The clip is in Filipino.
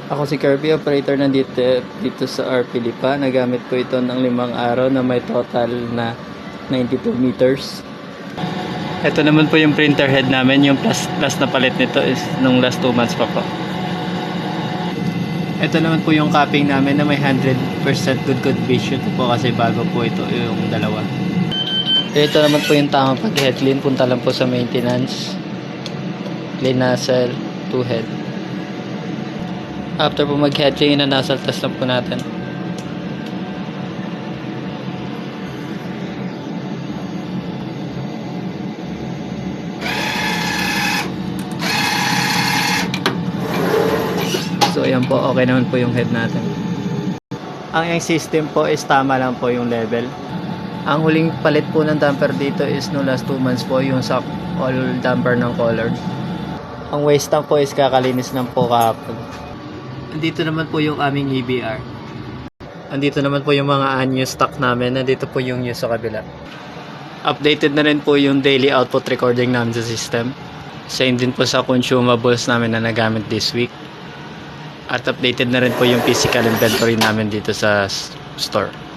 Ako si Kirby, operator na dito sa RP Lipa. Nagamit po ito ng 5 araw na may total na 92 meters. Ito naman po yung printer head namin. Yung last na palit nito is nung last 2 months pa po. Ito naman po yung capping namin na may 100% good condition po kasi bago po ito yung dalawa. Ito naman po yung tamang pag-head clean. Punta lang po sa maintenance. Clean nozzle, 2 head. After po mag-head clean, na-nozzle test lang po natin. So ayan po, okay naman po yung head natin. Ang yung system po is tama lang po yung level. Ang huling palit po ng damper dito is no last 2 months po yung sa all damper ng Collard. Ang waste tank po is kakalinis lang po kahapon. Andito naman po yung aming EBR. Andito naman po yung mga unused stock namin. Nandito po yung news sa kabila. Updated na rin po yung daily output recording namin sa system. Same din po sa consumables namin na nagamit this week. At updated na rin po yung physical inventory namin dito sa store.